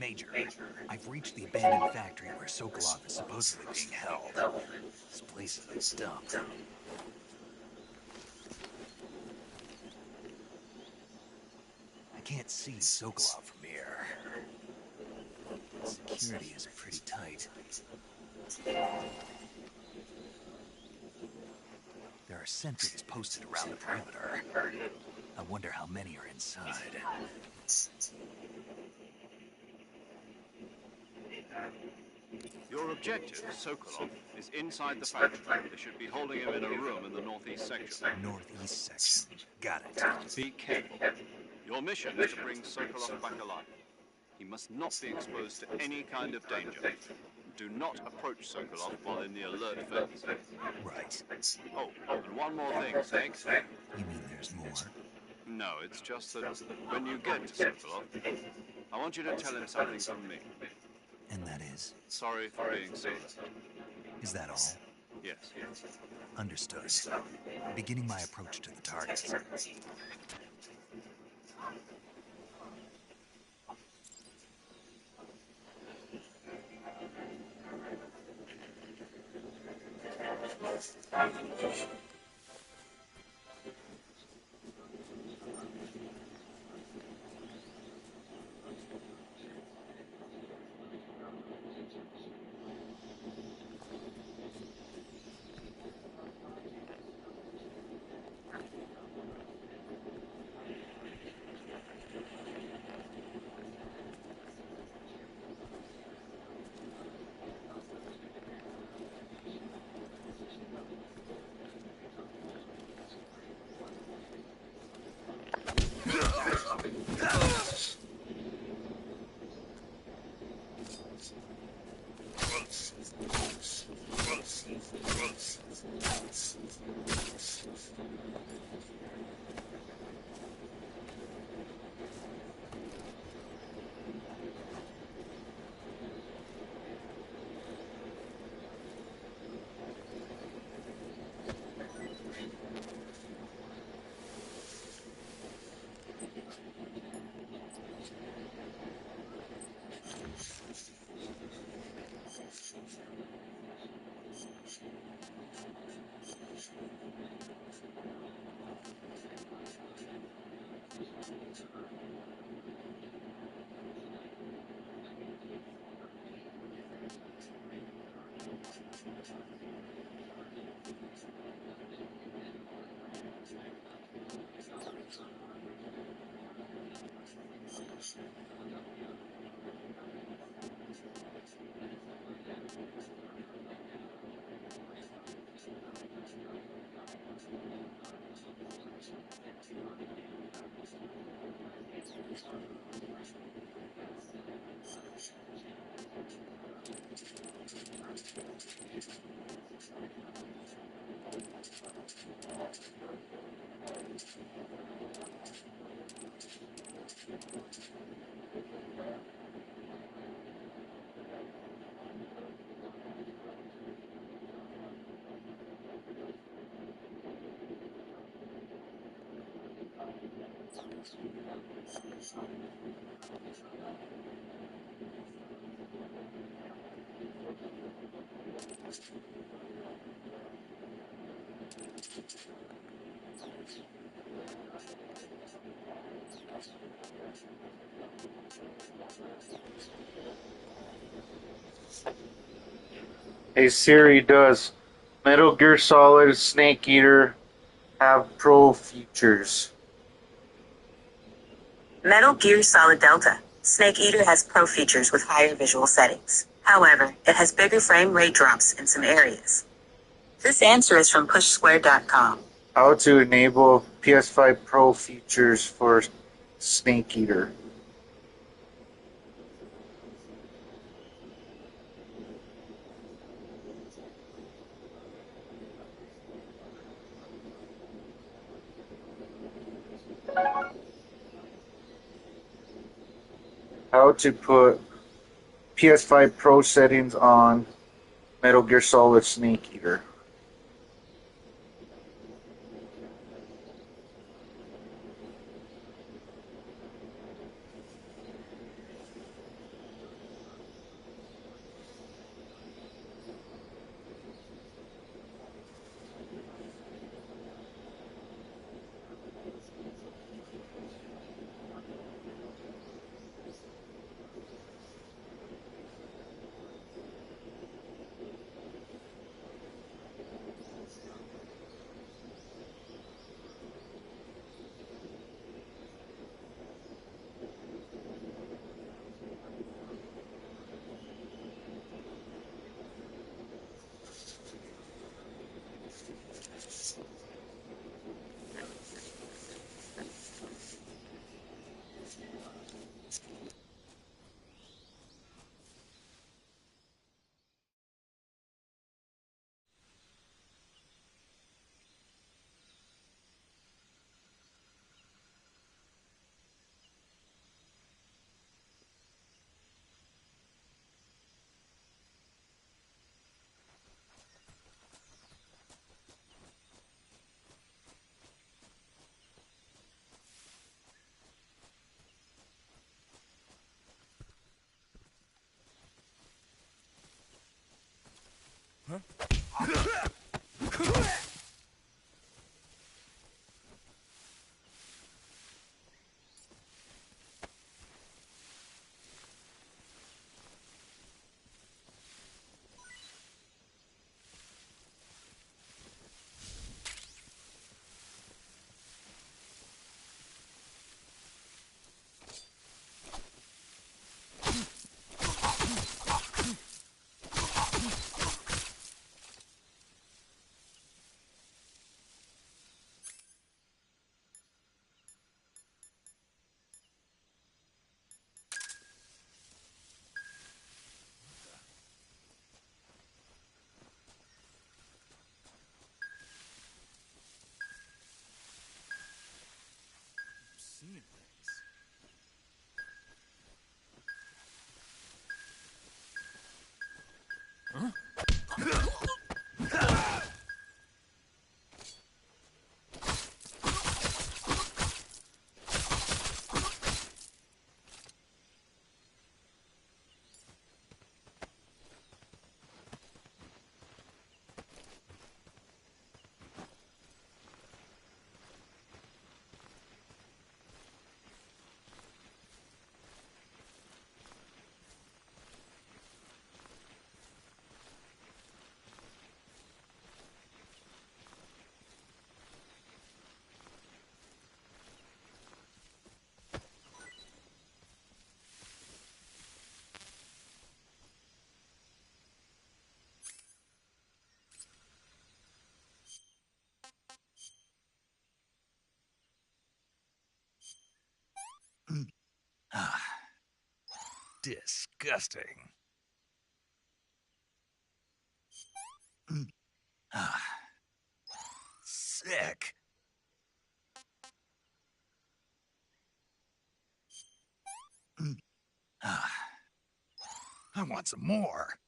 Major, I've reached the abandoned factory where Sokolov is supposedly being held. This place is a dump. I can't see Sokolov from here. Security is pretty tight. There are sentries posted around the perimeter. I wonder how many are inside. Your objective, Sokolov, is inside the factory. They should be holding him in a room in the northeast section. Northeast section. Got it. Be careful. Your mission is to bring Sokolov back alive. He must not be exposed to any kind of danger. Do not approach Sokolov while in the alert phase. Right. Oh, and one more thing, Snake. You mean there's more? No, it's just that when you get to Sokolov, I want you to tell him something from me. And that is? Sorry for being so late. Is that all? Yes. Understood. Beginning my approach to the target. Hey Siri, does Metal Gear Solid Snake Eater have pro features? Metal Gear Solid Delta. Snake Eater has pro features with higher visual settings. However, it has bigger frame rate drops in some areas. This answer is from PushSquare.com. How to enable PS5 Pro features for Snake Eater? How to put PS5 Pro settings on Metal Gear Solid Snake Eater? Seeing things. Disgusting. Sick. I want some more.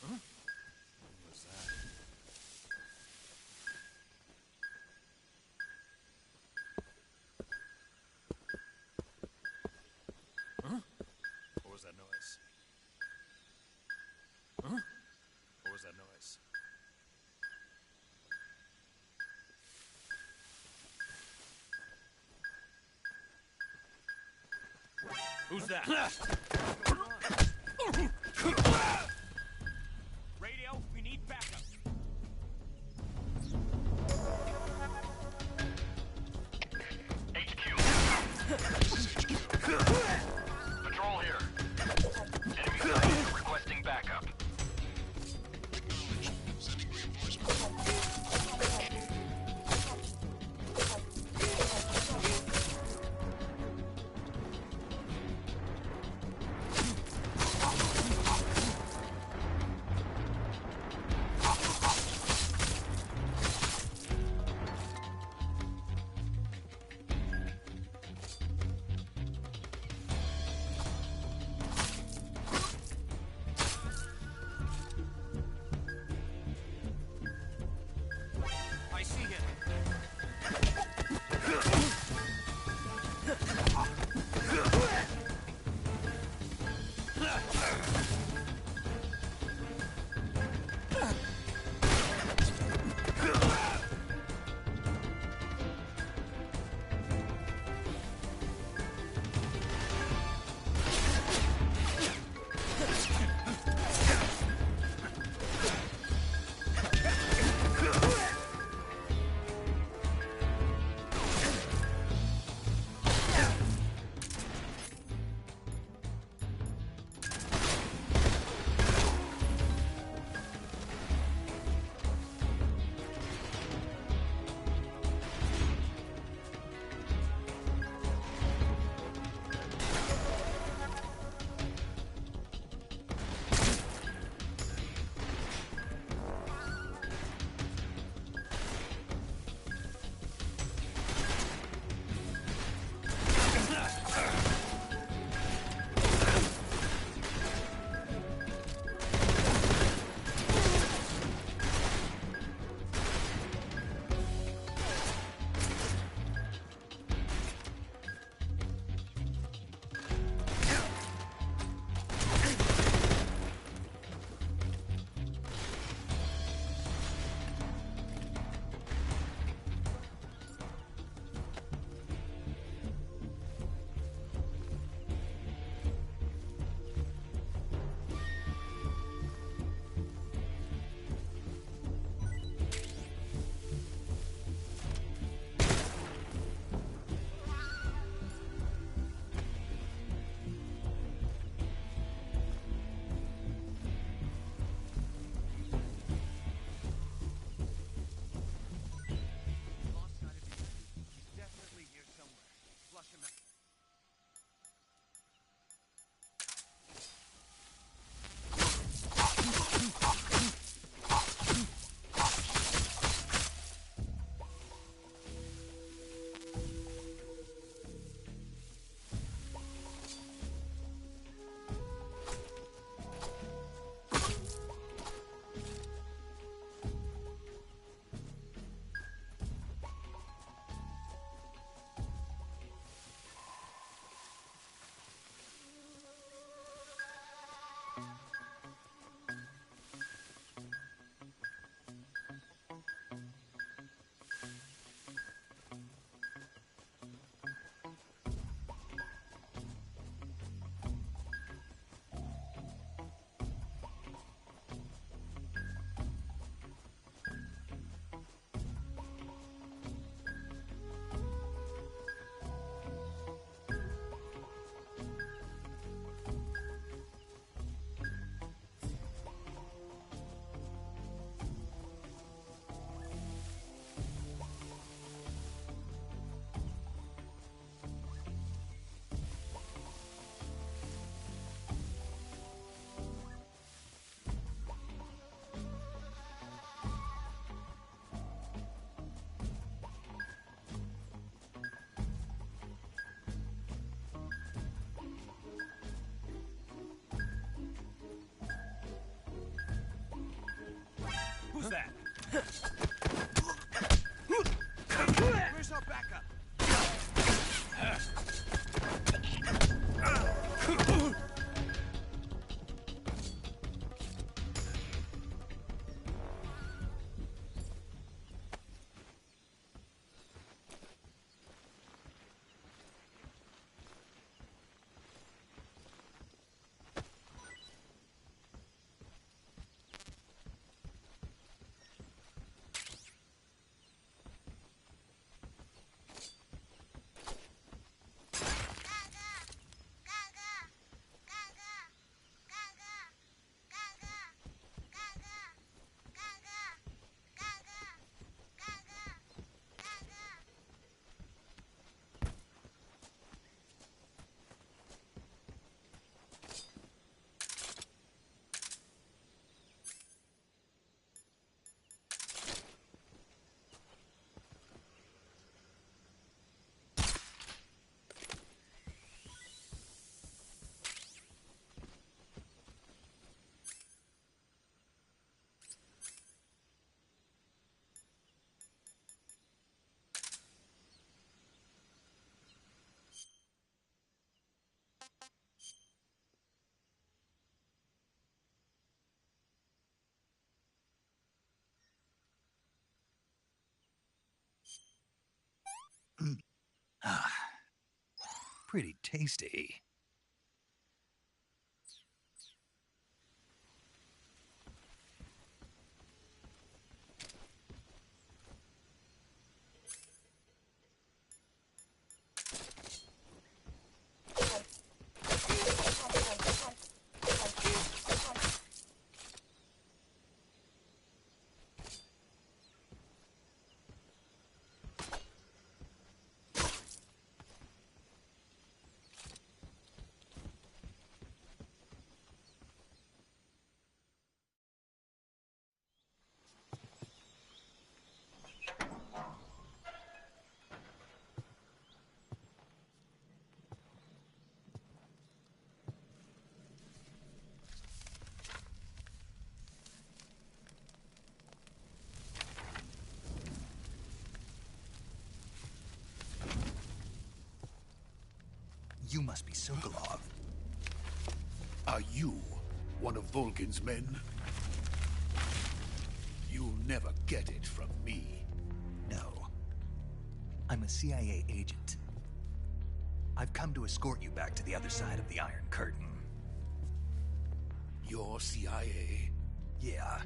Huh? What was that? Huh? What was that noise? Huh? What was that noise? Who's that? Radio, we need backup. HQ. Patrol here. Enemy forces requesting backup. pretty tasty. You must be Sokolov. Are you one of Volgin's men? You'll never get it from me. No. I'm a CIA agent. I've come to escort you back to the other side of the Iron Curtain. You're CIA? Yeah.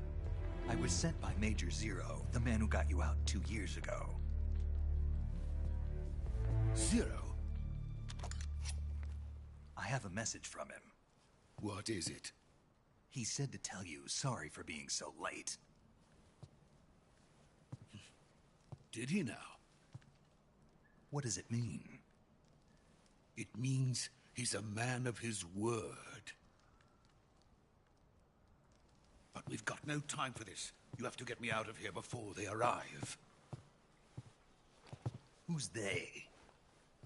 I was sent by Major Zero, the man who got you out 2 years ago. Zero? I have a message from him. What is it? He said to tell you sorry for being so late. Did he now? What does it mean? It means he's a man of his word. But we've got no time for this. You have to get me out of here before they arrive. Who's they?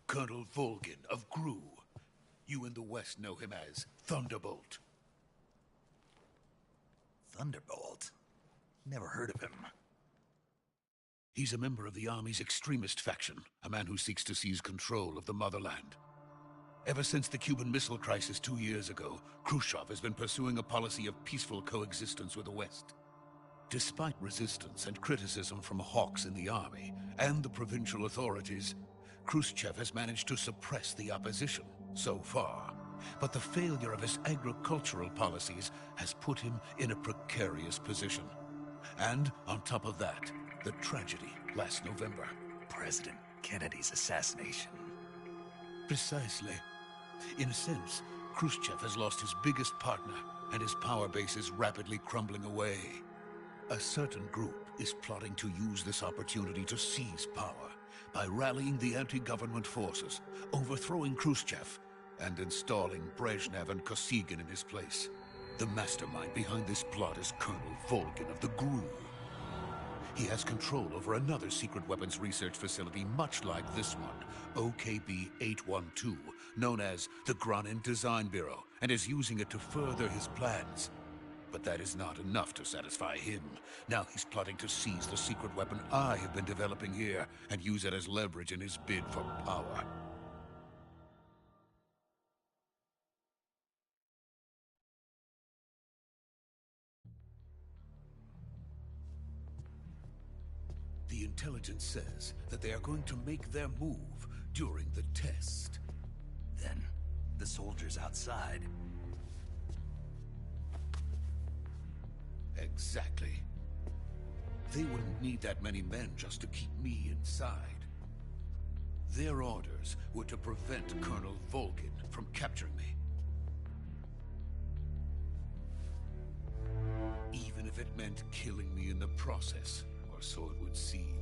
Colonel Volgin of GRU. You in the West know him as Thunderbolt. Thunderbolt? Never heard of him. He's a member of the Army's extremist faction, a man who seeks to seize control of the motherland. Ever since the Cuban Missile Crisis 2 years ago, Khrushchev has been pursuing a policy of peaceful coexistence with the West. Despite resistance and criticism from hawks in the Army and the provincial authorities, Khrushchev has managed to suppress the opposition so far. But the failure of his agricultural policies has put him in a precarious position. And on top of that, the tragedy last November. President Kennedy's assassination. Precisely. In a sense, Khrushchev has lost his biggest partner, and his power base is rapidly crumbling away. A certain group is plotting to use this opportunity to seize power by rallying the anti-government forces, overthrowing Khrushchev, and installing Brezhnev and Kosygin in his place. The mastermind behind this plot is Colonel Volgin of the GRU. He has control over another secret weapons research facility much like this one, OKB-812, known as the Granin Design Bureau, and is using it to further his plans. But that is not enough to satisfy him. Now he's plotting to seize the secret weapon I have been developing here and use it as leverage in his bid for power. The intelligence says that they are going to make their move during the test. Then, the soldiers outside. Exactly. They wouldn't need that many men just to keep me inside. Their orders were to prevent Colonel Volgin from capturing me. Even if it meant killing me in the process, or so it would seem.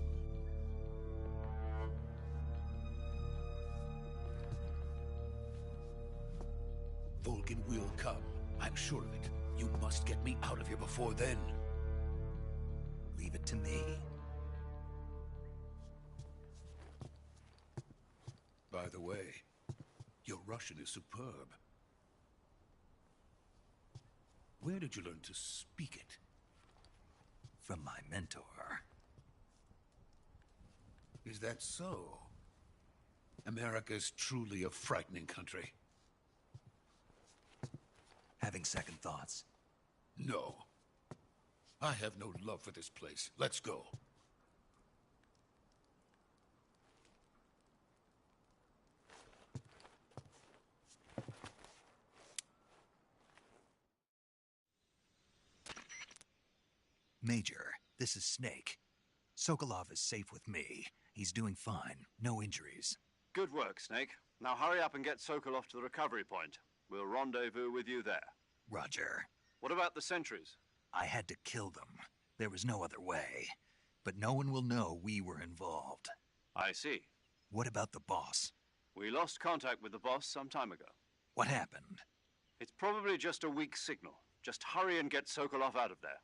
Volgin will come. I'm sure of it. You must get me out of here before then. Leave it to me. By the way, your Russian is superb. Where did you learn to speak it? From my mentor. Is that so? America's truly a frightening country. Having second thoughts. No. I have no love for this place. Let's go. Major, this is Snake. Sokolov is safe with me. He's doing fine. No injuries. Good work, Snake. Now hurry up and get Sokolov to the recovery point. We'll rendezvous with you there. Roger. What about the sentries? I had to kill them. There was no other way. But no one will know we were involved. I see. What about the boss? We lost contact with the boss some time ago. What happened? It's probably just a weak signal. Just hurry and get Sokolov out of there.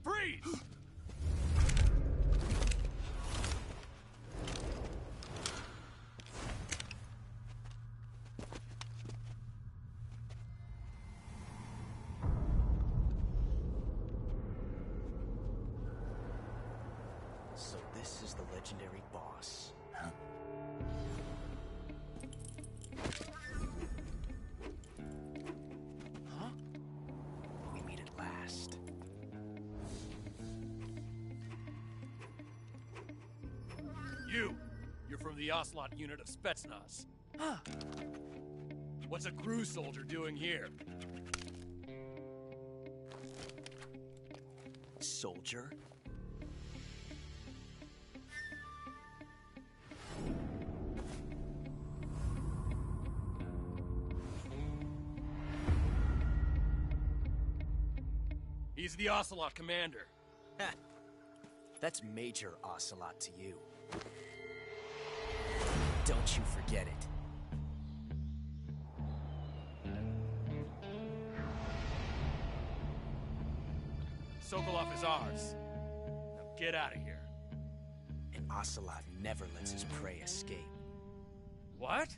Freeze! So this is the legendary boss. Huh? Huh? We meet at last. You're from the Ocelot unit of Spetsnaz. Huh. What's a crew soldier doing here? Soldier? He's the Ocelot commander. Ha! That's Major Ocelot to you. Don't you forget it. Sokolov is ours. Now get out of here. And Ocelot never lets his prey escape. What?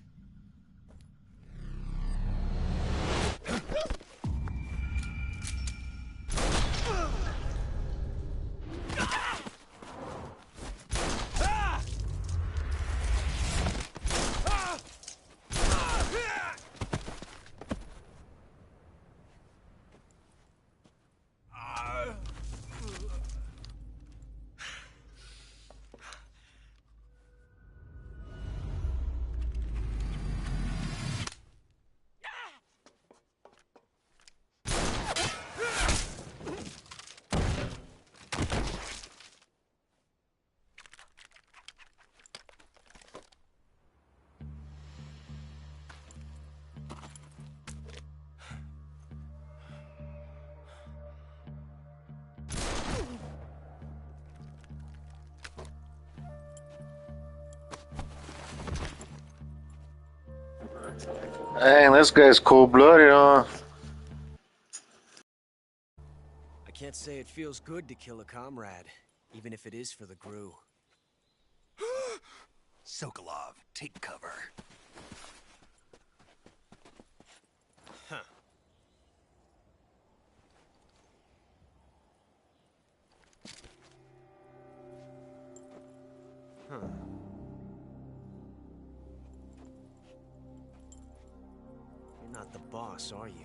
Dang, this guy's cold-blooded, huh? I can't say it feels good to kill a comrade, even if it is for the GRU. Sokolov, take cover. Huh. Huh. You're not the boss, are you?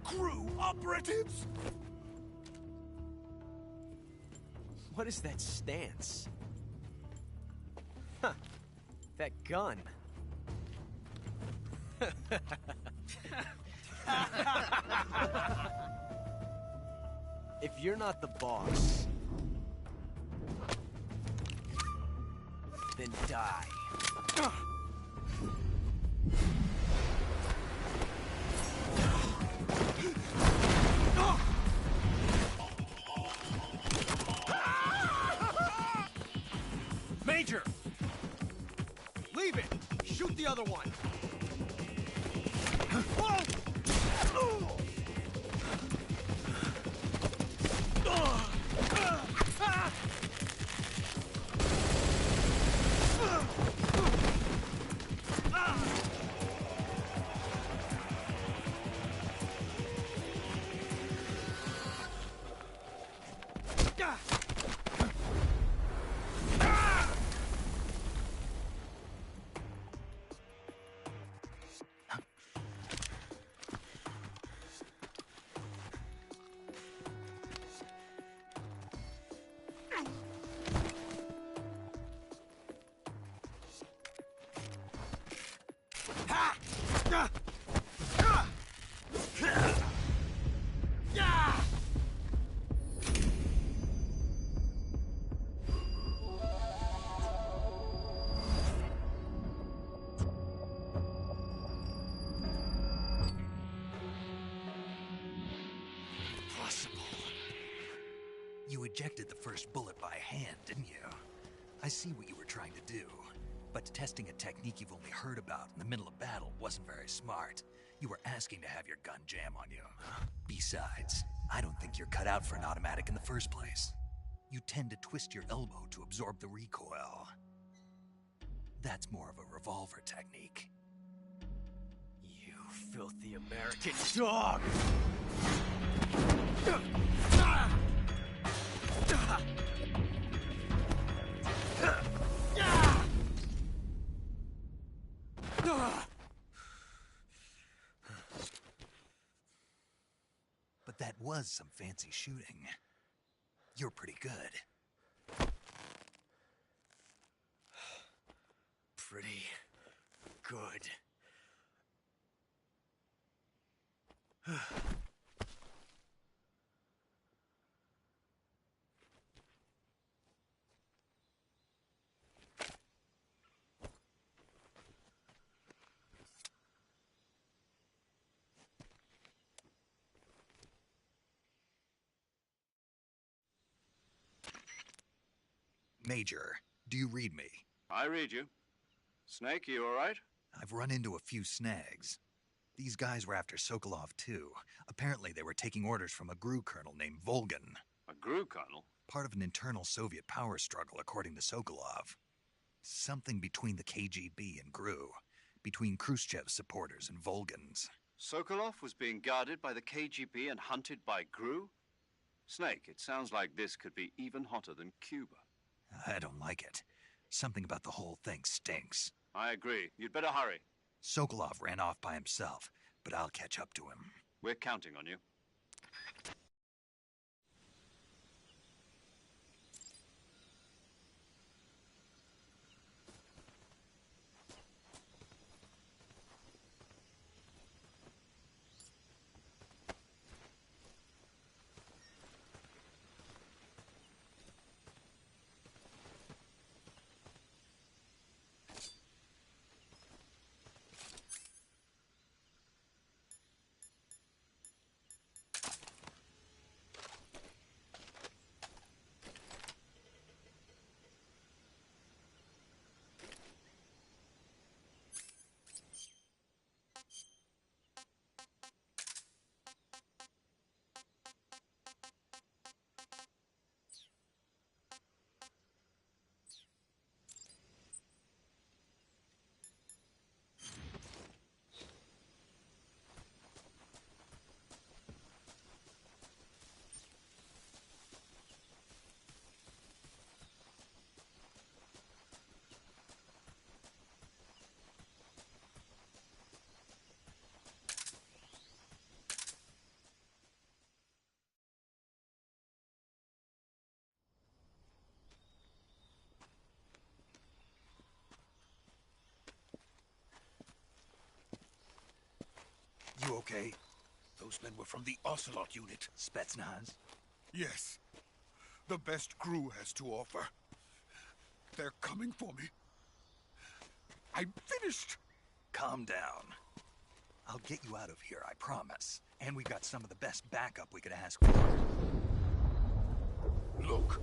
GRU operatives? What is that stance? That gun. If you're not the boss, then die. Major! Leave it! Shoot the other one! You ejected the first bullet by hand, didn't you? I see what you were trying to do. But testing a technique you've only heard about in the middle of battle wasn't very smart. You were asking to have your gun jam on you. Besides, I don't think you're cut out for an automatic in the first place. You tend to twist your elbow to absorb the recoil. That's more of a revolver technique. You filthy American dog! But that was some fancy shooting. You're pretty good. Pretty good. Major, do you read me? I read you. Snake, you all right? I've run into a few snags. These guys were after Sokolov too. Apparently they were taking orders from a GRU colonel named Volgin. A GRU colonel? Part of an internal Soviet power struggle, according to Sokolov. Something between the KGB and GRU. Between Khrushchev's supporters and Volgin's. Sokolov was being guarded by the KGB and hunted by GRU? Snake, it sounds like this could be even hotter than Cuba. I don't like it. Something about the whole thing stinks. I agree. You'd better hurry. Sokolov ran off by himself, but I'll catch up to him. We're counting on you. You okay? Those men were from the Ocelot unit. Spetsnaz? Yes. The best crew has to offer. They're coming for me. I'm finished. Calm down. I'll get you out of here, I promise. And we've got some of the best backup we could ask for. Look.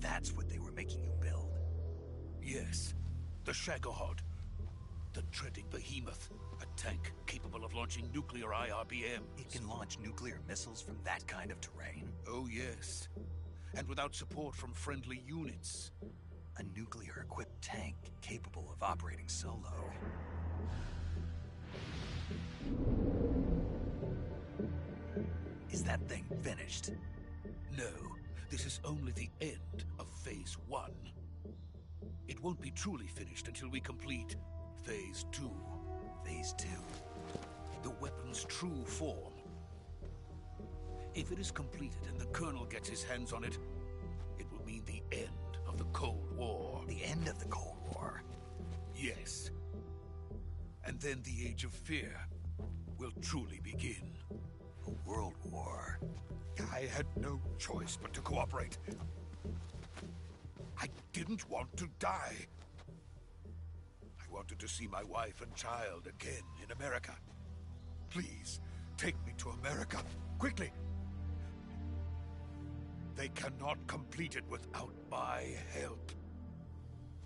That's what they were making you build? Yes. The Shagohod. The dreaded behemoth. A tank capable of launching nuclear IRBMs. It can launch nuclear missiles from that kind of terrain? Oh, yes. And without support from friendly units. A nuclear-equipped tank capable of operating solo. Is that thing finished? No, this is only the end of Phase 1. It won't be truly finished until we complete Phase 2. Phase 2? The weapon's true form. If it is completed and the Colonel gets his hands on it, it will mean the end of the Cold War. The end of the Cold War? Yes. And then the Age of Fear will truly begin. A world war? I had no choice but to cooperate. I didn't want to die. I wanted to see my wife and child again in America. Please, take me to America, quickly. They cannot complete it without my help.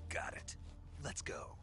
Got it. Let's go.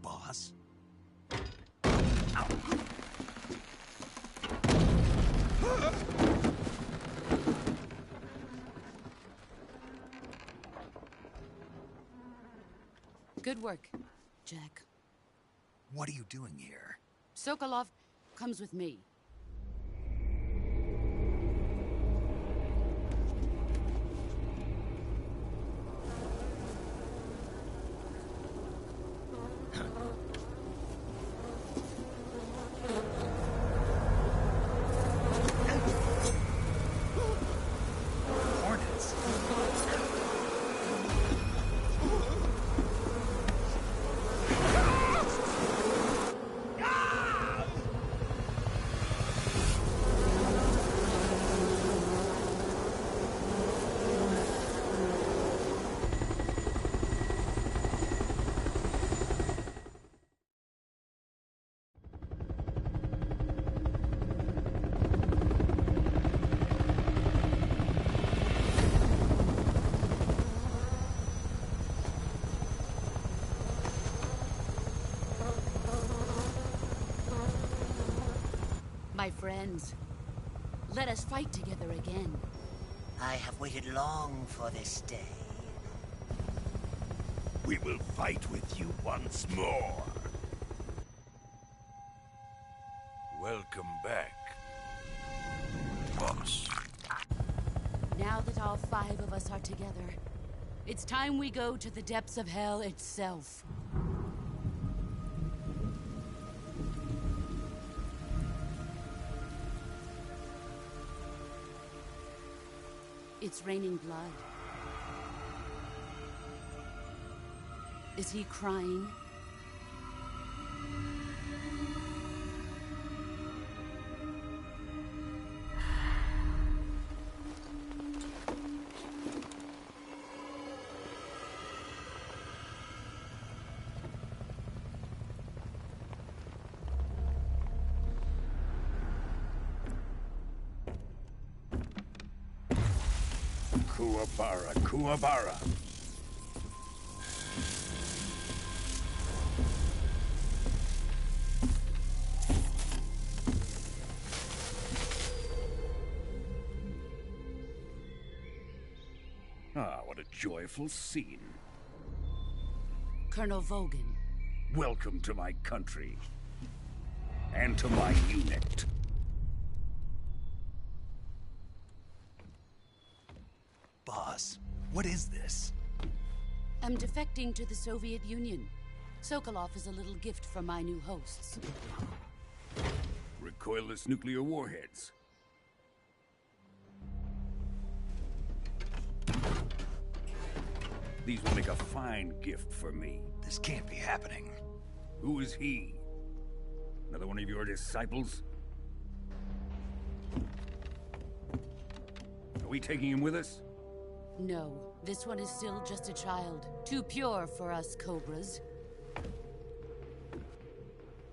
Boss? Good work, Jack. What are you doing here? Sokolov comes with me. Hornets? My friends, let us fight together again. I have waited long for this day. We will fight with you once more. Welcome back, boss. Now that all 5 of us are together, it's time we go to the depths of hell itself. It's raining blood. Is he crying? Kuwabara, Kuwabara. Ah, what a joyful scene. Colonel Vogan. Welcome to my country. And to my unit. Boss, what is this? I'm defecting to the Soviet Union. Sokolov is a little gift from my new hosts. Recoilless nuclear warheads. These will make a fine gift for me. This can't be happening. Who is he? Another one of your disciples? Are we taking him with us? No, this one is still just a child. Too pure for us Cobras.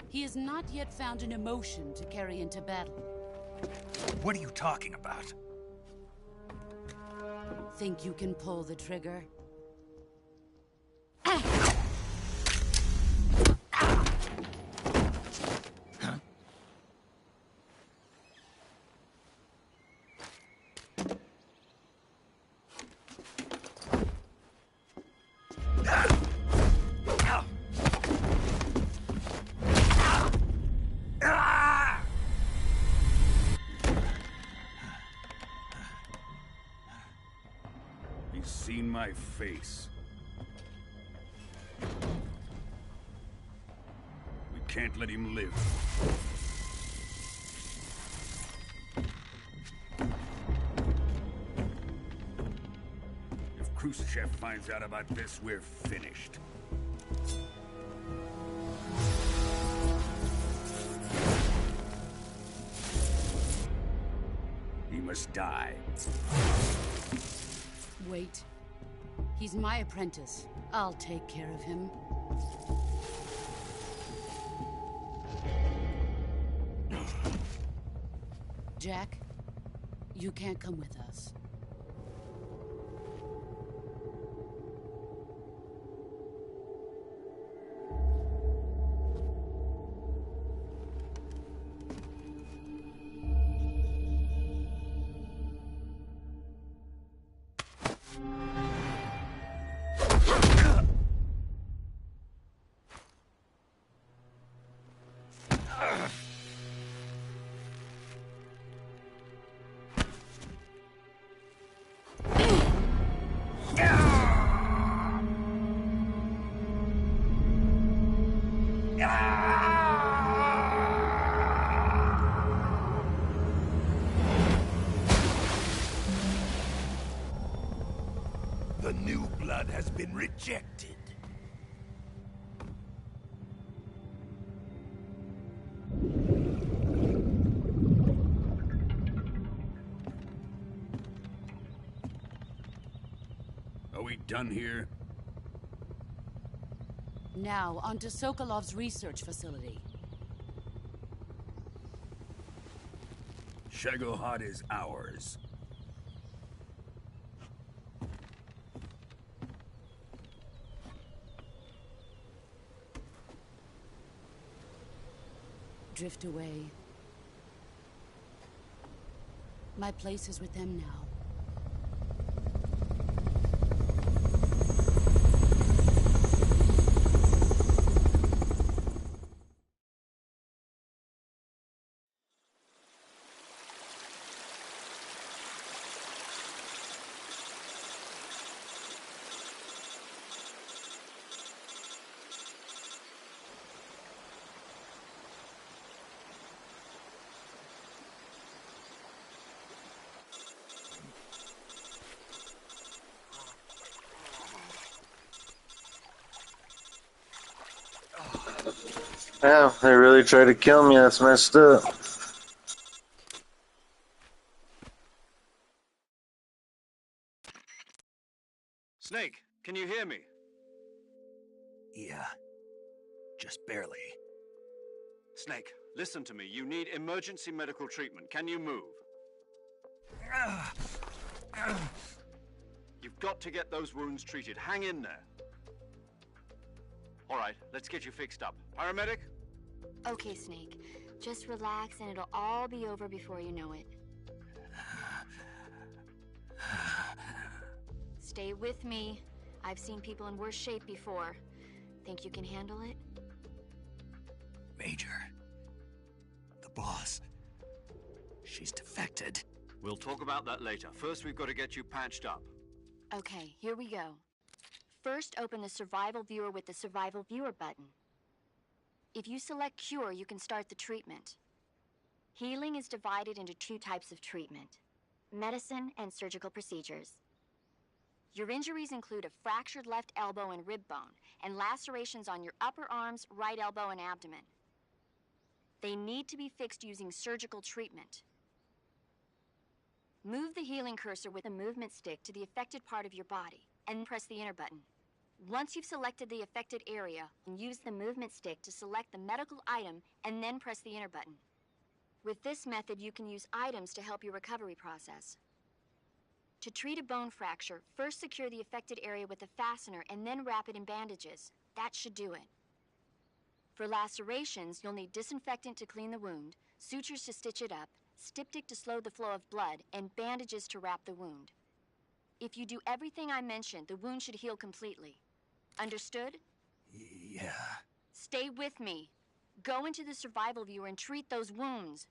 He has not yet found an emotion to carry into battle. What are you talking about? Think you can pull the trigger? He's seen my face. We can't let him live. If Khrushchev finds out about this, we're finished. He must die. Wait. He's my apprentice. I'll take care of him. Jack, you can't come with us. The new blood has been rejected. Are we done here? Now, onto Sokolov's research facility. Shagohod is ours. Drift away. My place is with them now. Yeah, they really tried to kill me. That's messed up. Snake, can you hear me? Yeah, just barely. Snake, listen to me. You need emergency medical treatment. Can you move? You've got to get those wounds treated. Hang in there. All right, let's get you fixed up. Paramedic? Okay, Snake. Just relax and it'll all be over before you know it. Stay with me. I've seen people in worse shape before. Think you can handle it? Major. The boss. She's defected. We'll talk about that later. First, we've got to get you patched up. Okay, here we go. First, open the Survival Viewer with the Survival Viewer button. If you select Cure, you can start the treatment. Healing is divided into 2 types of treatment: medicine and surgical procedures. Your injuries include a fractured left elbow and rib bone, and lacerations on your upper arms, right elbow, and abdomen. They need to be fixed using surgical treatment. Move the healing cursor with a movement stick to the affected part of your body, and press the enter button. Once you've selected the affected area, use the movement stick to select the medical item, and then press the enter button. With this method, you can use items to help your recovery process. To treat a bone fracture, first secure the affected area with a fastener and then wrap it in bandages. That should do it. For lacerations, you'll need disinfectant to clean the wound, sutures to stitch it up, styptic to slow the flow of blood, and bandages to wrap the wound. If you do everything I mentioned, the wound should heal completely. Understood? Yeah. Stay with me. Go into the Survival Viewer and treat those wounds.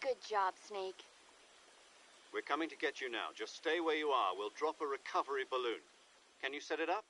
Good job, Snake. We're coming to get you now. Just stay where you are. We'll drop a recovery balloon. Can you set it up?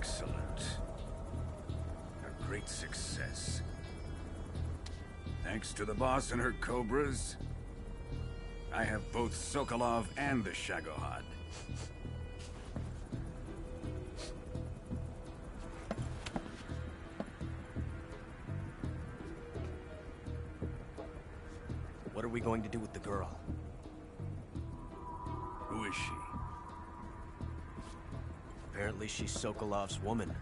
Excellent. A great success. Thanks to the boss and her cobras, I have both Sokolov and the Shagohod. What are we going to do with the girl? Who is she? Apparently she's Sokolov's woman.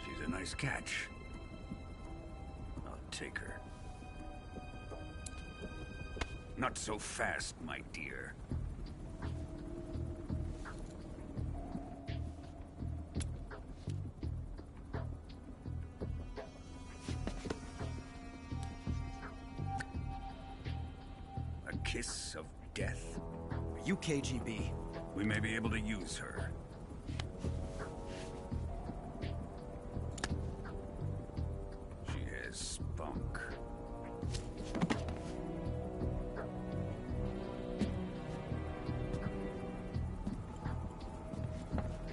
She's a nice catch. I'll take her. Not so fast, my dear. A kiss of death? Are you KGB? We may be able to use her. She has spunk.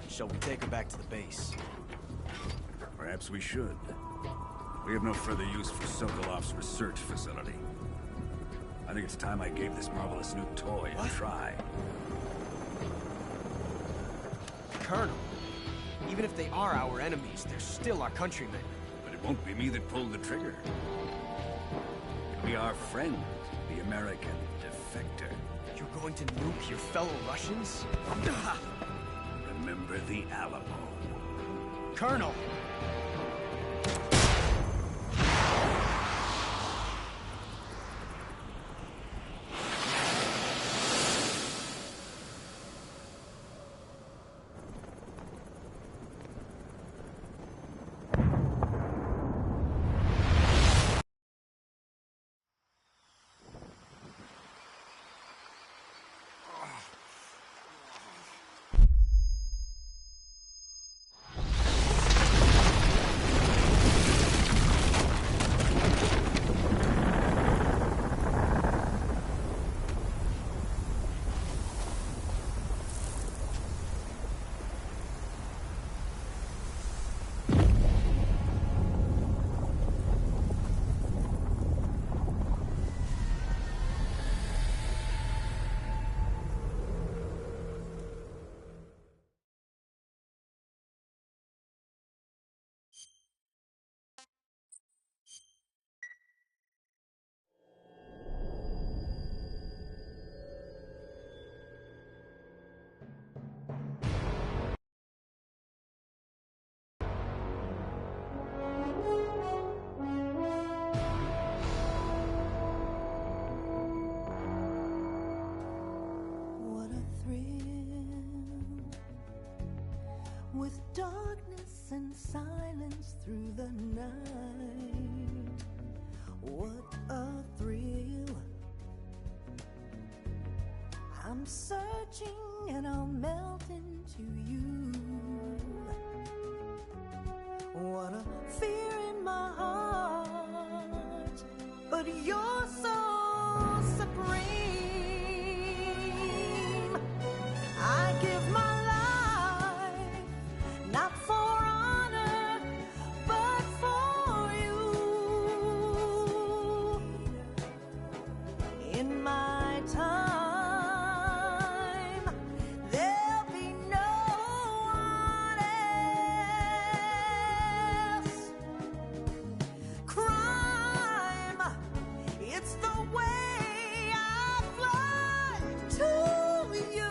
Shall we take her back to the base? Perhaps we should. We have no further use for Sokolov's research facility. I think it's time I gave this marvelous new toy a try. Colonel, even if they are our enemies, they're still our countrymen. But it won't be me that pulled the trigger. It'll be our friend, the American defector. You're going to nuke your fellow Russians? Remember the Alamo. Colonel! With darkness and silence through the night, what a thrill. I'm searching and I'll melt into you. What a fear in my heart, but you're so supreme. I give my not for honor, but for you. In my time, there'll be no one else. Crime, it's the way I fly to you.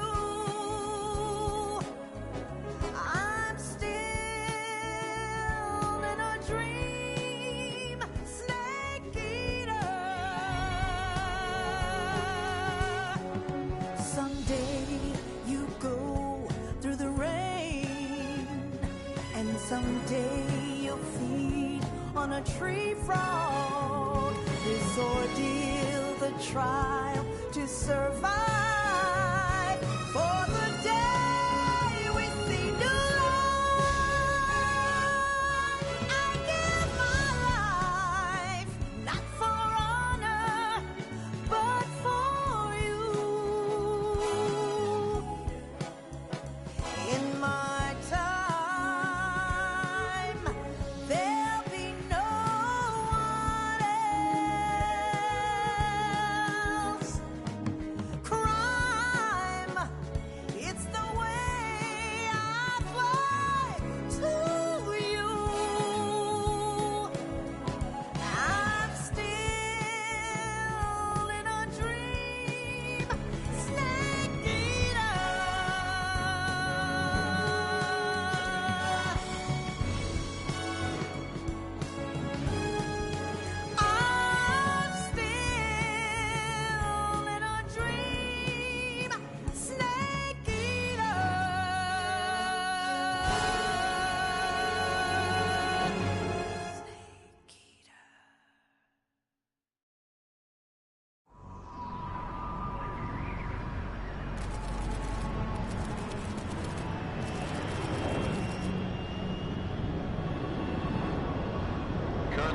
Someday you'll feed on a tree frog. This ordeal, the trial to survive. For the day we see new life.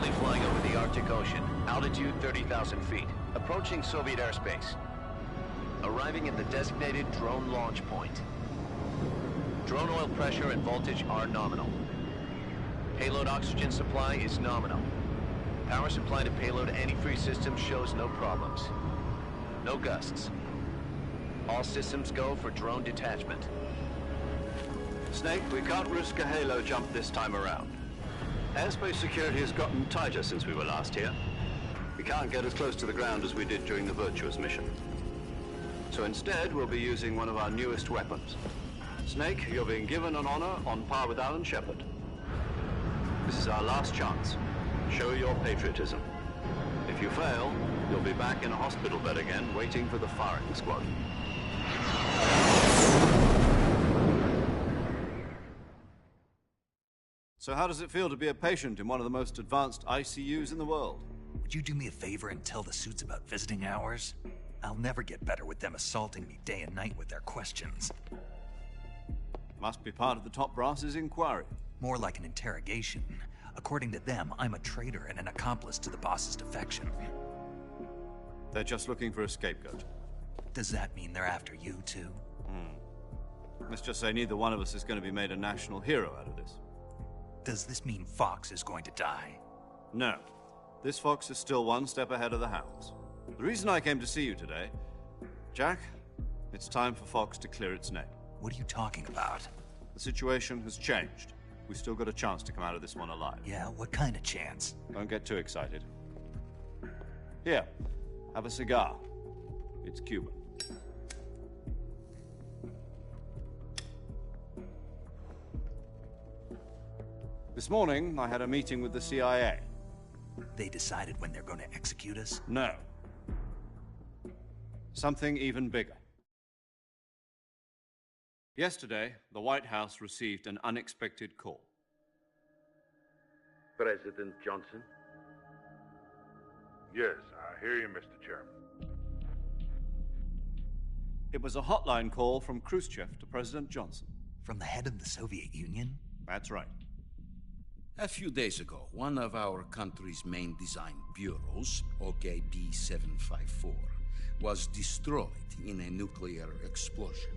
Currently flying over the Arctic Ocean. Altitude 30,000 feet. Approaching Soviet airspace. Arriving at the designated drone launch point. Drone oil pressure and voltage are nominal. Payload oxygen supply is nominal. Power supply to payload antifreeze system shows no problems. No gusts. All systems go for drone detachment. Snake, we can't risk a halo jump this time around. Airspace security has gotten tighter since we were last here. We can't get as close to the ground as we did during the Virtuous mission. So instead, we'll be using one of our newest weapons. Snake, you're being given an honor on par with Alan Shepard. This is our last chance. Show your patriotism. If you fail, you'll be back in a hospital bed again, waiting for the firing squad. So how does it feel to be a patient in one of the most advanced ICUs in the world? Would you do me a favor and tell the suits about visiting hours? I'll never get better with them assaulting me day and night with their questions. Must be part of the top brass's inquiry. More like an interrogation. According to them, I'm a traitor and an accomplice to the boss's defection. They're just looking for a scapegoat. Does that mean they're after you, too? Let's just say neither one of us is going to be made a national hero out of this. Does this mean Fox is going to die? No. This Fox is still one step ahead of the Hounds. The reason I came to see you today, Jack, it's time for Fox to clear its name. What are you talking about? The situation has changed. We've still got a chance to come out of this one alive. Yeah, what kind of chance? Don't get too excited. Here, have a cigar. It's Cuban. This morning, I had a meeting with the CIA. They decided when they're going to execute us? No. Something even bigger. Yesterday, the White House received an unexpected call. President Johnson? Yes, I hear you, Mr. Chairman. It was a hotline call from Khrushchev to President Johnson. From the head of the Soviet Union? That's right. A few days ago, one of our country's main design bureaus, OKB-754, was destroyed in a nuclear explosion.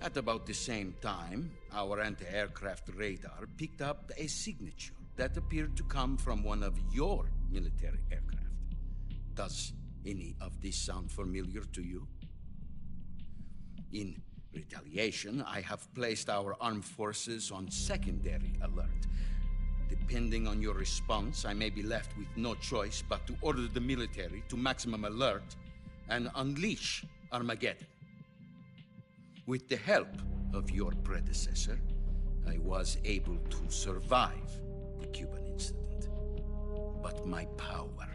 At about the same time, our anti-aircraft radar picked up a signature that appeared to come from one of your military aircraft. Does any of this sound familiar to you? In retaliation, I have placed our armed forces on secondary alert. Depending on your response, I may be left with no choice but to order the military to maximum alert and unleash Armageddon. With the help of your predecessor, I was able to survive the Cuban incident. But my power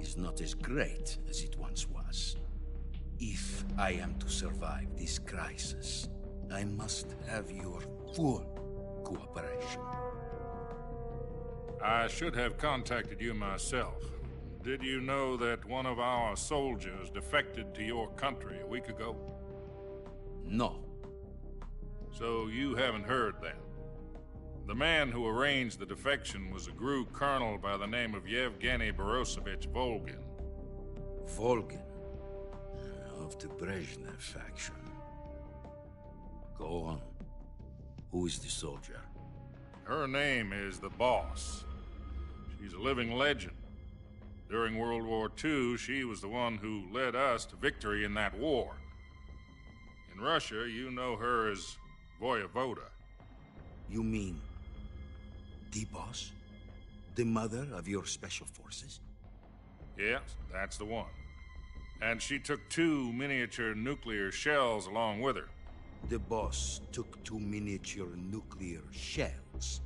is not as great as it once was. If I am to survive this crisis, I must have your full cooperation. I should have contacted you myself. Did you know that one of our soldiers defected to your country a week ago? No. So you haven't heard then? The man who arranged the defection was a GRU colonel by the name of Yevgeny Borosovich Volgin. Volgin? Of the Brezhnev faction. Go on. Who is the soldier? Her name is the Boss. She's a living legend. During World War II, she was the one who led us to victory in that war. In Russia, you know her as Voyevoda. You mean the Boss? The mother of your special forces? Yes, that's the one. And she took 2 miniature nuclear shells along with her. The Boss took 2 miniature nuclear shells?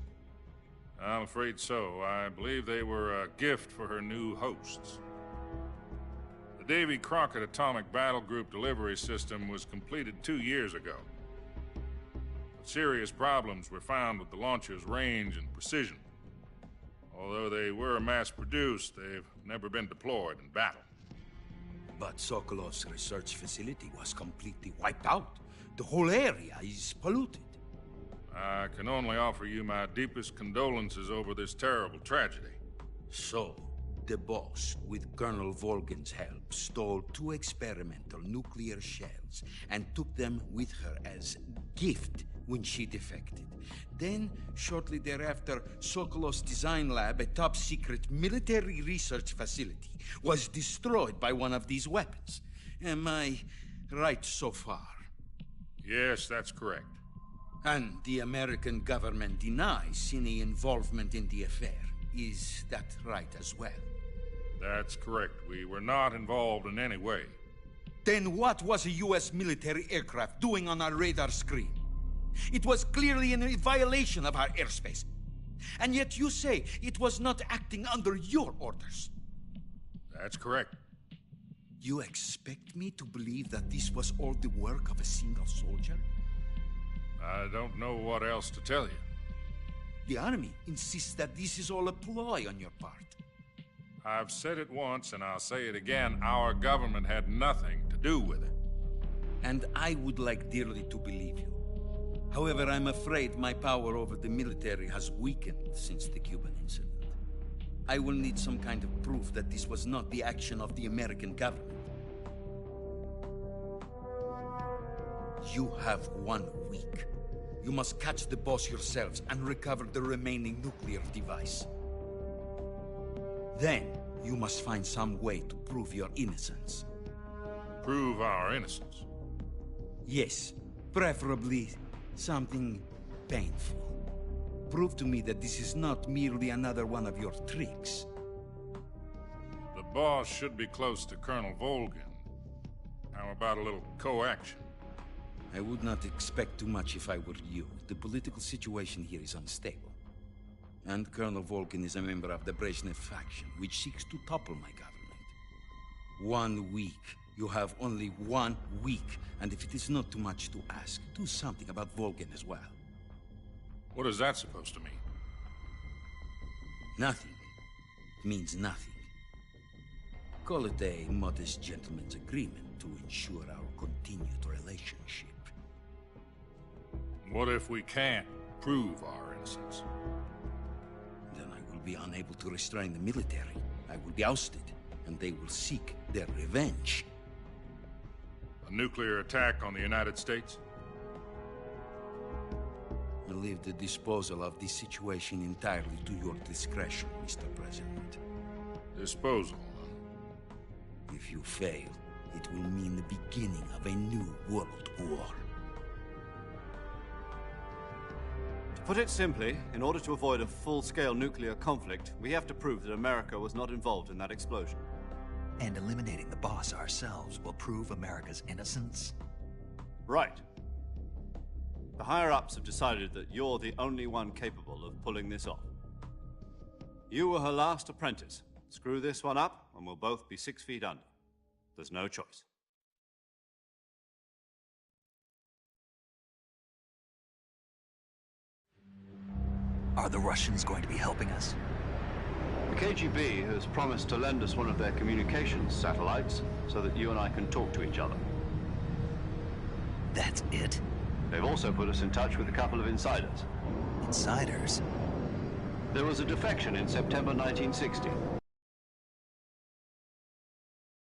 I'm afraid so. I believe they were a gift for her new hosts. The Davy Crockett Atomic Battle Group delivery system was completed 2 years ago. But serious problems were found with the launcher's range and precision. Although they were mass-produced, they've never been deployed in battle. But Sokolov's research facility was completely wiped out. The whole area is polluted. I can only offer you my deepest condolences over this terrible tragedy. So, the boss, with Colonel Volgin's help, stole 2 experimental nuclear shells and took them with her as gift when she defected. Then, shortly thereafter, Sokolov's design lab, a top-secret military research facility, was destroyed by one of these weapons. Am I right so far? Yes, that's correct. And the American government denies any involvement in the affair. Is that right as well? That's correct. We were not involved in any way. Then what was a U.S. military aircraft doing on our radar screen? It was clearly in violation of our airspace. And yet you say it was not acting under your orders. That's correct. You expect me to believe that this was all the work of a single soldier? I don't know what else to tell you. The Army insists that this is all a ploy on your part. I've said it once, and I'll say it again. Our government had nothing to do with it. And I would like dearly to believe you. However, I'm afraid my power over the military has weakened since the Cuban incident. I will need some kind of proof that this was not the action of the American government. You have 1 week. You must catch the boss yourselves and recover the remaining nuclear device. Then, you must find some way to prove your innocence. Prove our innocence? Yes, preferably something painful. Prove to me that this is not merely another one of your tricks. The boss should be close to Colonel Volgin. How about a little co-action? I would not expect too much if I were you. The political situation here is unstable. And Colonel Volgin is a member of the Brezhnev faction, which seeks to topple my government. 1 week. You have only 1 week. And if it is not too much to ask, do something about Volgin as well. What is that supposed to mean? Nothing. It means nothing. Call it a modest gentleman's agreement to ensure our continued relationship. What if we can't prove our innocence? Then I will be unable to restrain the military. I will be ousted, and they will seek their revenge. A nuclear attack on the United States? I leave the disposal of this situation entirely to your discretion, Mr. President. Disposal? If you fail, it will mean the beginning of a new world war. To put it simply, in order to avoid a full-scale nuclear conflict, we have to prove that America was not involved in that explosion. And eliminating the boss ourselves will prove America's innocence? Right. The higher-ups have decided that you're the only one capable of pulling this off. You were her last apprentice. Screw this one up, and we'll both be 6 feet under. There's no choice. Are the Russians going to be helping us? The KGB has promised to lend us one of their communications satellites so that you and I can talk to each other. That's it? They've also put us in touch with a couple of insiders. Insiders? There was a defection in September 1960.